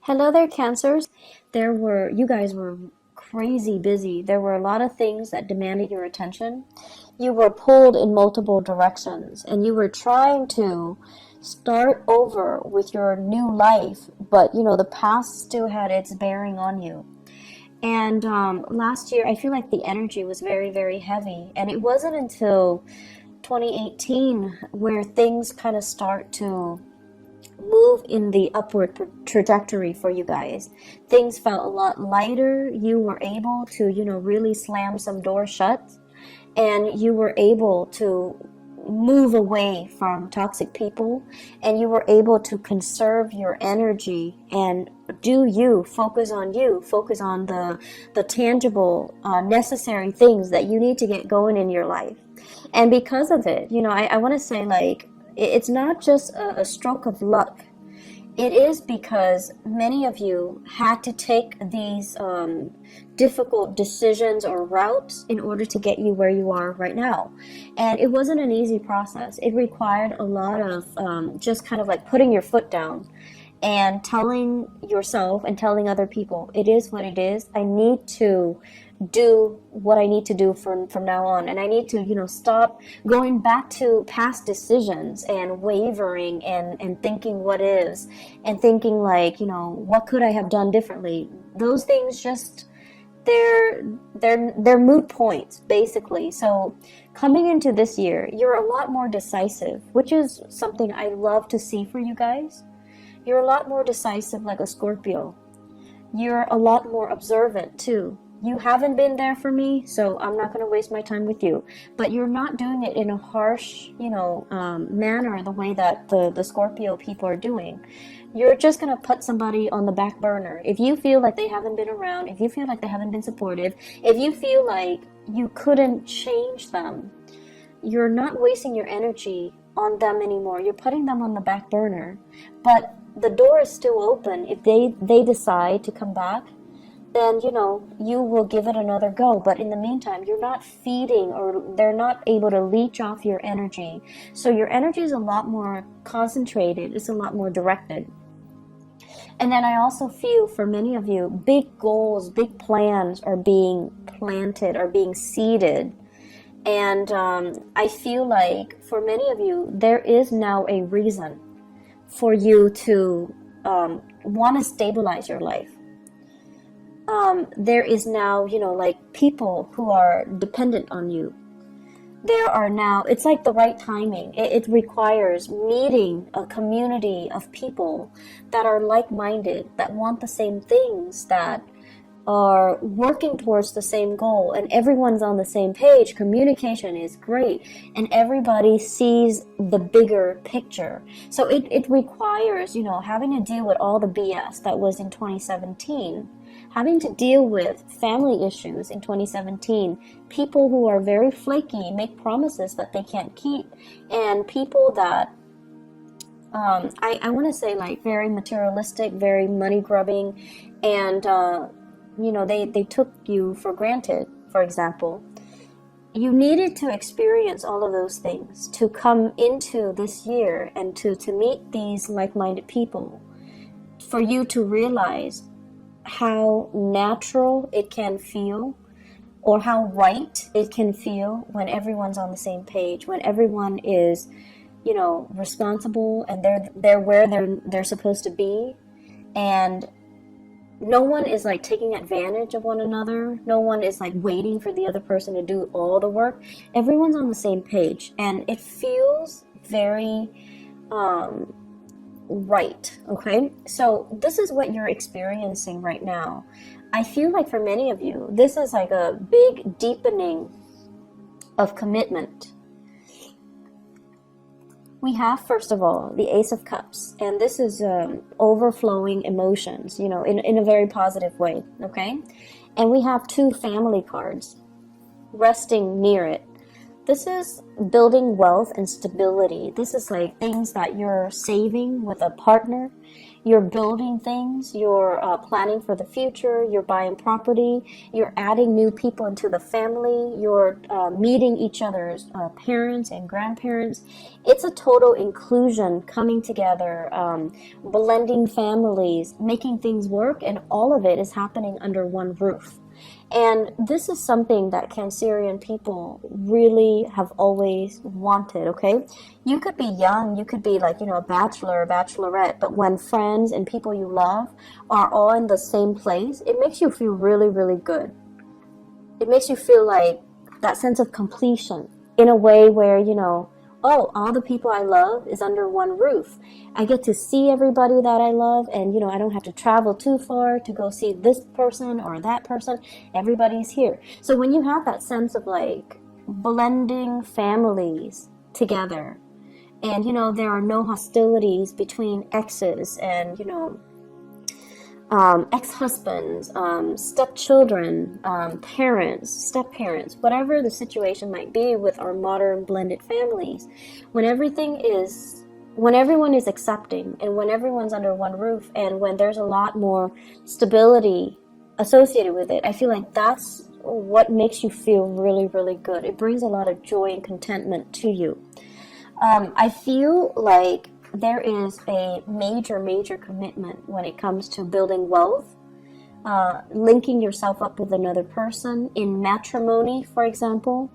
Hello there, Cancers. You guys were crazy busy. There were a lot of things that demanded your attention. You were pulled in multiple directions, and you were trying to start over with your new life, but the past still had its bearing on you. And last year, I feel like the energy was very, very heavy, and it wasn't until 2018 where things kind of start to move in the upward trajectory for you guys. Things felt a lot lighter. You were able to, really slam some doors shut, and you were able to move away from toxic people, and you were able to conserve your energy and focus on the tangible, necessary things that you need to get going in your life. And because of it, I want to say, like, it's not just a stroke of luck. It is because many of you had to take these difficult decisions or routes in order to get you where you are right now. And it wasn't an easy process. It required a lot of just kind of like putting your foot down and telling yourself and telling other people, it is what it is. I need to do what I need to do from now on. And I need to, stop going back to past decisions and wavering and thinking what is and thinking like, what could I have done differently? Those things just, they're moot points, basically. So coming into this year, you're a lot more decisive, which is something I love to see for you guys. You're a lot more decisive like a Scorpio. You're a lot more observant too. You haven't been there for me, so I'm not going to waste my time with you. But you're not doing it in a harsh, manner the way that the Scorpio people are doing. You're just going to put somebody on the back burner. If you feel like they haven't been around, if you feel like they haven't been supportive, if you feel like you couldn't change them, you're not wasting your energy on them anymore. You're putting them on the back burner. But the door is still open. If they decide to come back, then you will give it another go. But in the meantime, you're not feeding, or they're not able to leech off your energy. So your energy is a lot more concentrated. It's a lot more directed. And then I also feel for many of you, big goals, big plans are being planted, are being seeded. And I feel like for many of you, there is now a reason for you to want to stabilize your life. There is now, like people who are dependent on you. There are now, it's like the right timing. It requires meeting a community of people that are like-minded, that want the same things, that are working towards the same goal, and everyone's on the same page. Communication is great, and everybody sees the bigger picture. So it requires, having to deal with all the BS that was in 2017, having to deal with family issues in 2017, people who are very flaky, make promises that they can't keep, and people that I want to say, like, very materialistic, very money grubbing, and they took you for granted. For example, you needed to experience all of those things to come into this year and to meet these like-minded people, for you to realize how natural it can feel, or how right it can feel when everyone's on the same page, when everyone is, responsible, and they're where they're supposed to be, and no one is like taking advantage of one another. No one is like waiting for the other person to do all the work. Everyone's on the same page, and it feels very right. Okay, so this is what you're experiencing right now. I feel like for many of you, this is like a big deepening of commitment. We have, first of all, the Ace of Cups, and this is overflowing emotions, in a very positive way, okay? And we have two family cards resting near it. This is building wealth and stability. This is like things that you're saving with a partner. You're building things, you're planning for the future, you're buying property, you're adding new people into the family, you're meeting each other's parents and grandparents. It's a total inclusion coming together, blending families, making things work, and all of it is happening under one roof. And this is something that Cancerian people really have always wanted, okay? You could be young, you could be like, a bachelor or bachelorette, but when friends and people you love are all in the same place, it makes you feel really, really good. It makes you feel like that sense of completion in a way where, oh, all the people I love is under one roof. I get to see everybody that I love, and I don't have to travel too far to go see this person or that person. Everybody's here. So when you have that sense of like blending families together, and there are no hostilities between exes and ex-husbands, stepchildren, parents, step-parents, whatever the situation might be with our modern blended families, when everyone is accepting and when everyone's under one roof and when there's a lot more stability associated with it, I feel like that's what makes you feel really, really good. It brings a lot of joy and contentment to you. I feel like there is a major commitment when it comes to building wealth, linking yourself up with another person in matrimony, for example,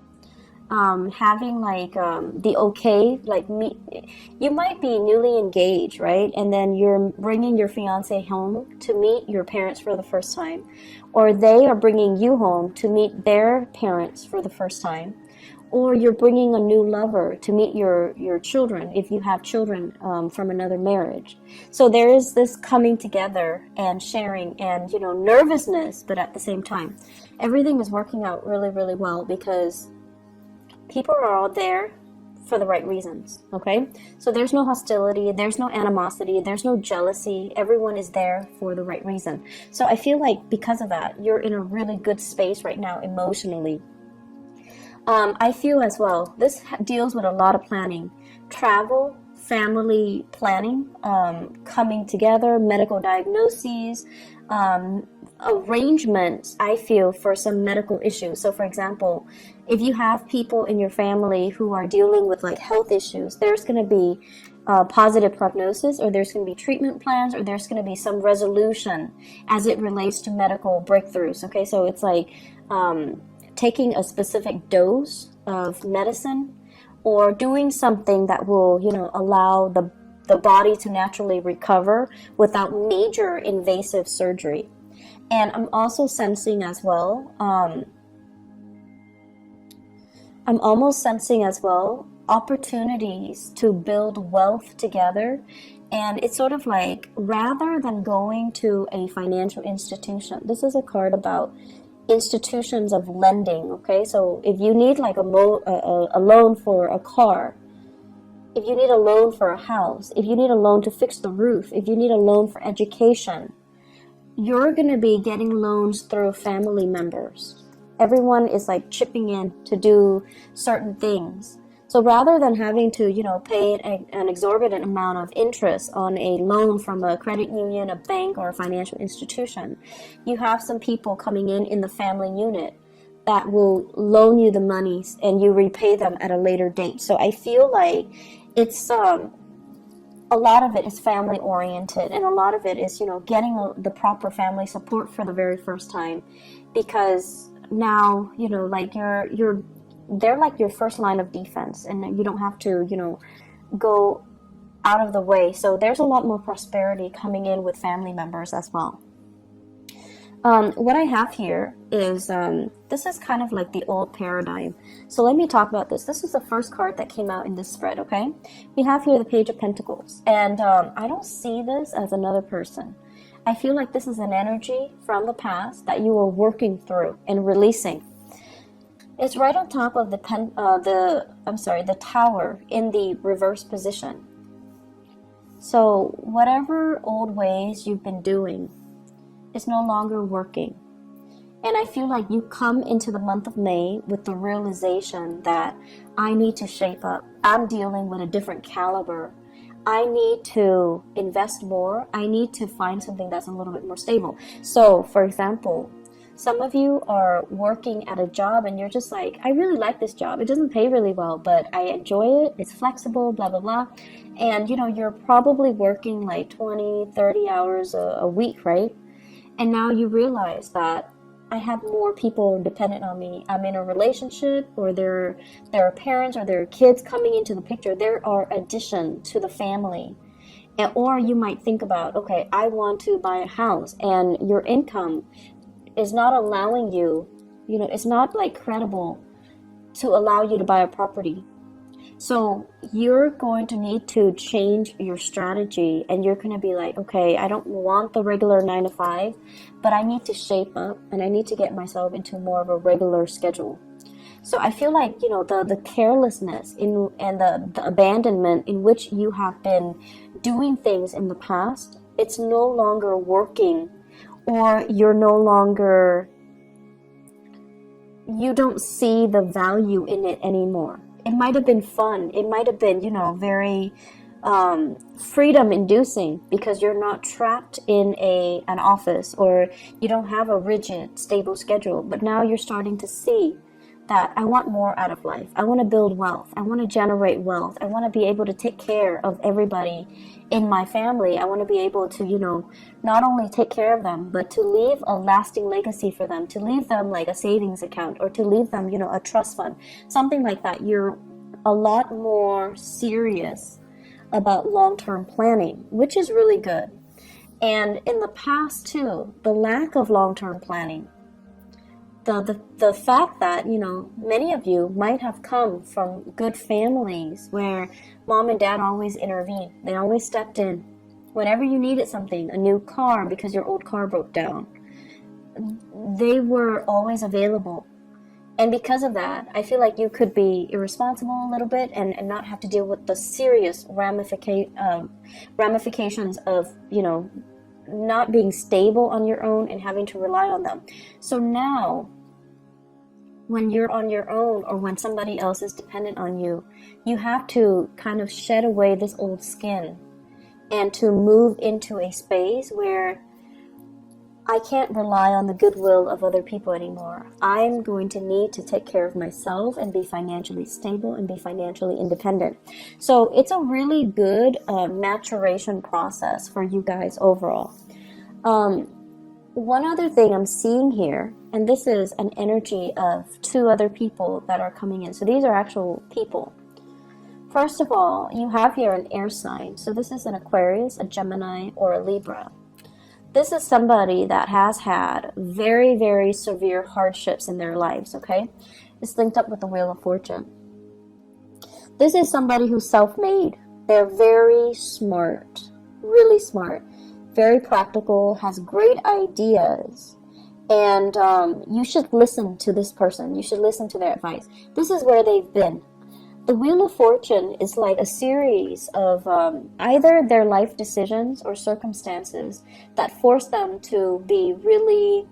having like the okay, like you might be newly engaged, right? And then you're bringing your fiance home to meet your parents for the first time, or they are bringing you home to meet their parents for the first time. Or you're bringing a new lover to meet your children, if you have children from another marriage. So there is this coming together and sharing and, nervousness, but at the same time, everything is working out really, really well because people are all there for the right reasons, okay? So there's no hostility, there's no animosity, there's no jealousy. Everyone is there for the right reason. So I feel like because of that, you're in a really good space right now emotionally. I feel as well, this deals with a lot of planning, travel, family planning, coming together, medical diagnoses, arrangements, I feel, for some medical issues. So for example, if you have people in your family who are dealing with like health issues, there's going to be positive prognosis, or there's going to be treatment plans, or there's going to be some resolution as it relates to medical breakthroughs. Okay, so it's like taking a specific dose of medicine or doing something that will, allow the body to naturally recover without major invasive surgery. And I'm also sensing as well, opportunities to build wealth together. And it's sort of like, rather than going to a financial institution, this is a card about institutions of lending, okay? So if you need like a loan for a car, if you need a loan for a house, if you need a loan to fix the roof, if you need a loan for education, you're going to be getting loans through family members. Everyone is like chipping in to do certain things. So rather than having to, pay an exorbitant amount of interest on a loan from a credit union, a bank, or a financial institution, you have some people coming in the family unit that will loan you the monies and you repay them at a later date. So I feel like it's a lot of it is family oriented, and a lot of it is, getting the proper family support for the very first time, because now, like they're like your first line of defense, and you don't have to, go out of the way. So there's a lot more prosperity coming in with family members as well. What I have here is, this is kind of like the old paradigm. So let me talk about this. This is the first card that came out in this spread, okay? We have here the Page of Pentacles. And I don't see this as another person. I feel like this is an energy from the past that you were working through and releasing. It's right on top of the Tower in the reverse position. So whatever old ways you've been doing is no longer working. And I feel like you come into the month of May with the realization that I need to shape up. I'm dealing with a different caliber. I need to invest more. I need to find something that's a little bit more stable. So, for example, some of you are working at a job and you're just like, I really like this job. It doesn't pay really well, but I enjoy it. It's flexible, blah, blah, blah. And, you're probably working like 20, 30 hours a week, right? And now you realize that I have more people dependent on me. I'm in a relationship, or there are parents or there are kids coming into the picture. There are addition to the family. Or you might think about, okay, I want to buy a house, and your income is not allowing you, it's not like credible to allow you to buy a property. So you're going to need to change your strategy, and you're going to be like, okay, I don't want the regular 9 to 5, but I need to shape up and I need to get myself into more of a regular schedule. So I feel like, the carelessness and the abandonment in which you have been doing things in the past, it's no longer working, or you don't see the value in it anymore. It might have been fun. It might have been, very freedom inducing, because you're not trapped in an office, or you don't have a rigid, stable schedule. But now you're starting to see that I want more out of life. I want to build wealth. I want to generate wealth. I want to be able to take care of everybody in my family. I want to be able to, not only take care of them, but to leave a lasting legacy for them, to leave them like a savings account, or to leave them, a trust fund, something like that. You're a lot more serious about long-term planning, which is really good. And in the past too, the lack of long-term planning, the fact that, many of you might have come from good families where mom and dad always intervened. They always stepped in. Whenever you needed something, a new car because your old car broke down, they were always available. And because of that, I feel like you could be irresponsible a little bit and not have to deal with the serious ramifications of, not being stable on your own and having to rely on them. So now, when you're on your own, or when somebody else is dependent on you, you have to kind of shed away this old skin and to move into a space where I can't rely on the goodwill of other people anymore. I'm going to need to take care of myself and be financially stable and be financially independent. So it's a really good maturation process for you guys overall. One other thing I'm seeing here, and this is an energy of 2 other people that are coming in. So these are actual people. First of all, you have here an air sign. So this is an Aquarius, a Gemini, or a Libra. This is somebody that has had very, very severe hardships in their lives, okay? It's linked up with the Wheel of Fortune. This is somebody who's self-made. They're very smart, really smart, very practical, has great ideas. And you should listen to this person. You should listen to their advice. This is where they've been. The Wheel of Fortune is like a series of either their life decisions or circumstances that force them to be really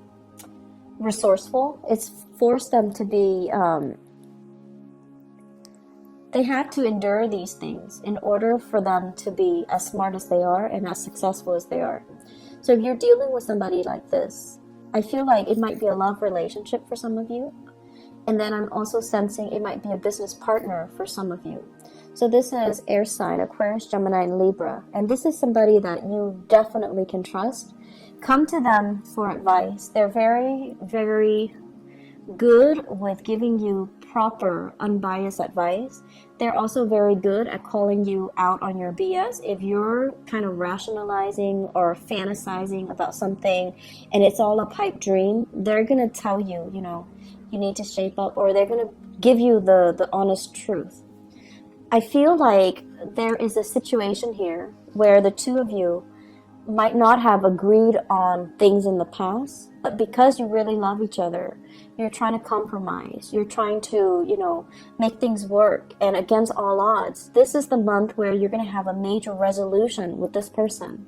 resourceful. It's forced them to be, they had to endure these things in order for them to be as smart as they are and as successful as they are. So if you're dealing with somebody like this, I feel like it might be a love relationship for some of you. And then I'm also sensing it might be a business partner for some of you. So this is air sign, Aquarius, Gemini, and Libra. And this is somebody that you definitely can trust. Come to them for advice. They're very, very good with giving you proper, unbiased advice. They're also very good at calling you out on your BS. If you're kind of rationalizing or fantasizing about something and it's all a pipe dream, they're going to tell you, you need to shape up, or they're going to give you the honest truth. I feel like there is a situation here where the 2 of you might not have agreed on things in the past, but because you really love each other, you're trying to compromise. You're trying to, make things work. And against all odds, this is the month where you're going to have a major resolution with this person.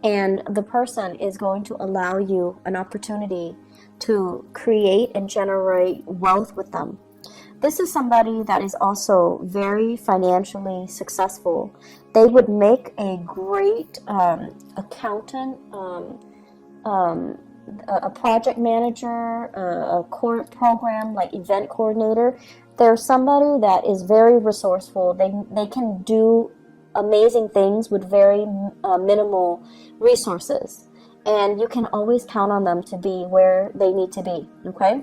And the person is going to allow you an opportunity to create and generate wealth with them. This is somebody that is also very financially successful. They would make a great accountant, a project manager, a program like event coordinator. They're somebody that is very resourceful. They can do amazing things with very minimal resources, and you can always count on them to be where they need to be. Okay,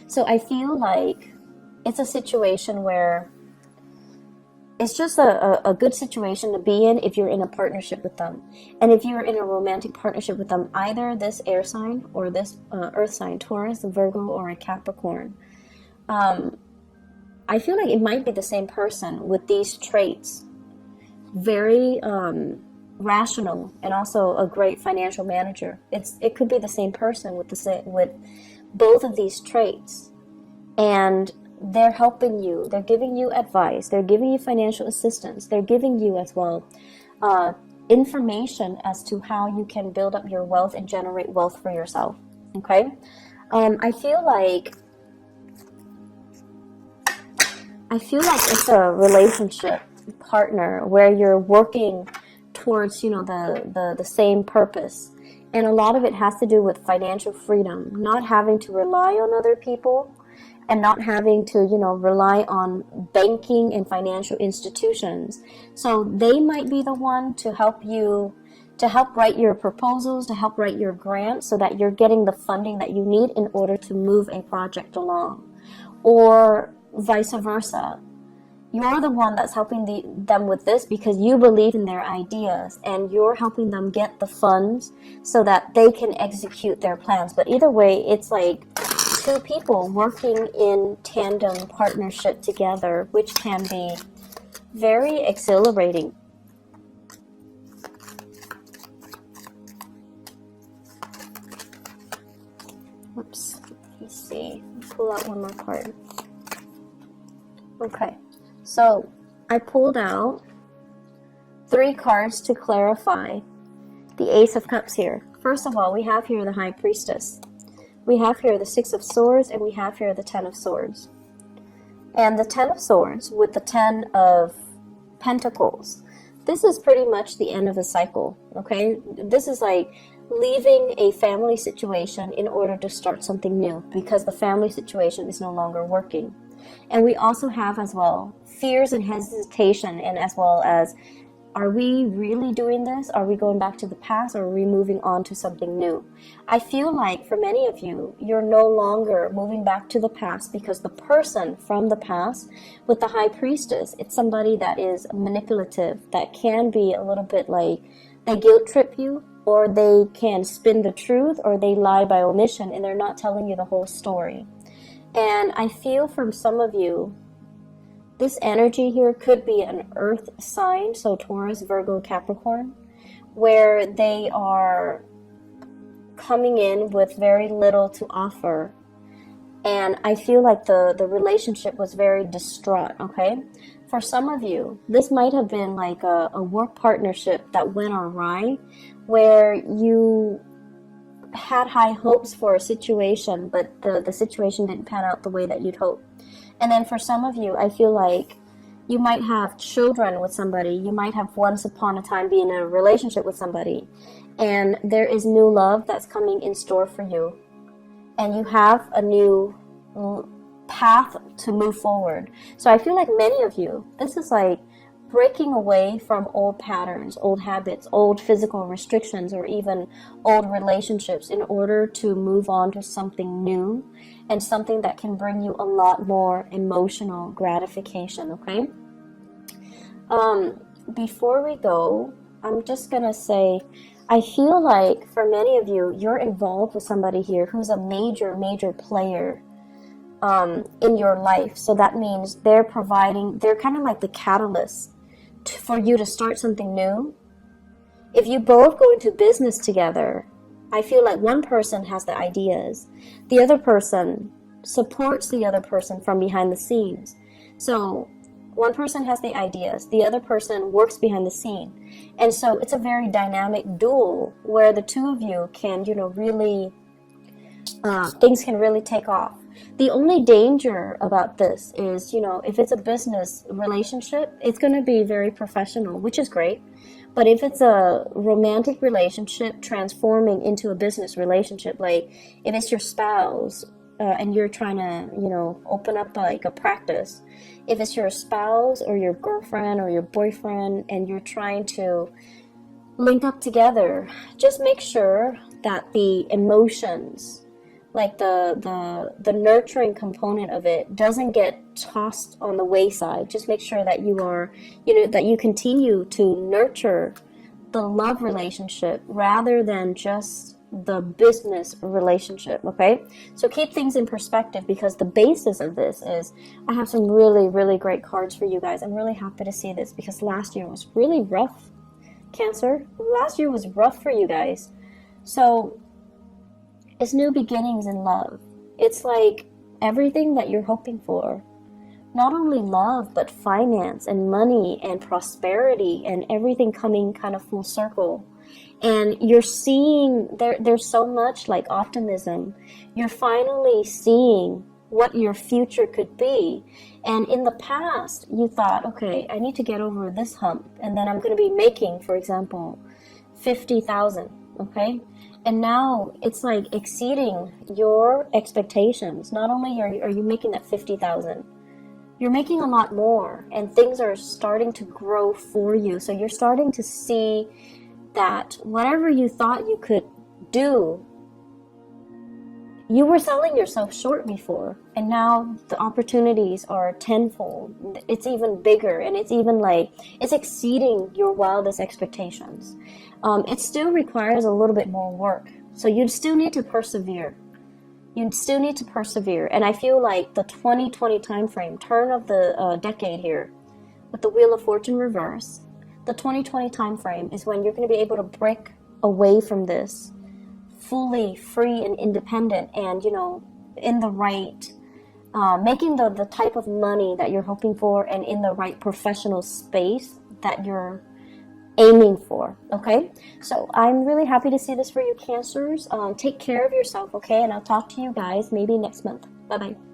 so I feel like it's a situation where it's just a good situation to be in if you're in a partnership with them. And if you're in a romantic partnership with them, either this air sign or this earth sign, Taurus, a Virgo, or a Capricorn, I feel like it might be the same person with these traits. Very rational, and also a great financial manager. It could be the same person with both of these traits. And they're helping you. They're giving you advice. They're giving you financial assistance. They're giving you as well information as to how you can build up your wealth and generate wealth for yourself. Okay? I feel like it's a relationship partner where you're working towards, the same purpose. And a lot of it has to do with financial freedom, not having to rely on other people, and not having to, rely on banking and financial institutions. So they might be the one to help you, to help write your proposals, to help write your grants, so that you're getting the funding that you need in order to move a project along. Or vice versa. You're the one that's helping them with this because you believe in their ideas, and you're helping them get the funds so that they can execute their plans. But either way, it's like two people working in tandem partnership together, which can be very exhilarating. Oops, let's see. Pull out one more card. Okay, so I pulled out 3 cards to clarify the Ace of Cups here. First of all, we have here the High Priestess. We have here the 6 of Swords, and we have here the 10 of Swords. And the 10 of Swords with the 10 of Pentacles. This is pretty much the end of a cycle, okay? This is like leaving a family situation in order to start something new, because the family situation is no longer working. And we also have as well fears and hesitation, and as well as, are we really doing this? Are we going back to the past, or are we moving on to something new? I feel like for many of you, you're no longer moving back to the past, because the person from the past with the High Priestess, it's somebody that is manipulative, that can be a little bit like they guilt trip you, or they can spin the truth, or they lie by omission, and they're not telling you the whole story. And I feel from some of you, this energy here could be an earth sign, so Taurus, Virgo, Capricorn, where they are coming in with very little to offer. And I feel like the relationship was very distraught, okay? For some of you, this might have been like a work partnership that went awry, where you had high hopes for a situation, but the situation didn't pan out the way that you'd hoped. And then for some of you, I feel like you might have children with somebody. You might have once upon a time been in a relationship with somebody, and there is new love that's coming in store for you. And you have a new path to move forward. So I feel like many of you, this is like breaking away from old patterns, old habits, old physical restrictions, or even old relationships in order to move on to something new and something that can bring you a lot more emotional gratification, okay? Before we go, I'm just gonna say, I feel like for many of you, you're involved with somebody here who's a major player in your life. So that means they're kind of like the catalyst for you to start something new. If you both go into business together, I feel like one person has the ideas, the other person supports the other person from behind the scenes. So one person has the ideas, the other person works behind the scene. And so it's a very dynamic duel where the two of you can, really things can really take off. The only danger about this is, if it's a business relationship, it's going to be very professional, which is great. But if it's a romantic relationship transforming into a business relationship, like if it's your spouse and you're trying to, open up like a practice, if it's your spouse or your girlfriend or your boyfriend and you're trying to link up together, just make sure that the emotions, like the nurturing component of it, doesn't get tossed on the wayside. Just make sure that you are, that you continue to nurture the love relationship rather than just the business relationship. Okay, so keep things in perspective, because the basis of this is, I have some really, really great cards for you guys. I'm really happy to see this because last year was really rough. Cancer, last year was rough for you guys. So it's new beginnings in love. It's like everything that you're hoping for. Not only love, but finance and money and prosperity and everything coming kind of full circle. And you're seeing, there's so much like optimism. You're finally seeing what your future could be. And in the past, you thought, okay, I need to get over this hump, and then I'm going to be making, for example, 50,000, okay? And now it's like exceeding your expectations. Not only are you making that 50,000, you're making a lot more, and things are starting to grow for you. So you're starting to see that whatever you thought you could do, you were selling yourself short before, and now the opportunities are tenfold. It's even bigger, and it's even like, it's exceeding your wildest expectations. It still requires a little bit more work. So you still need to persevere. You still need to persevere. And I feel like the 2020 time frame, turn of the decade here, with the Wheel of Fortune reverse, the 2020 time frame is when you're going to be able to break away from this fully free and independent, and in the right, making the type of money that you're hoping for, and in the right professional space that you're aiming for. Okay, so I'm really happy to see this for you, Cancers. Take care of yourself, okay? And I'll talk to you guys maybe next month. Bye bye.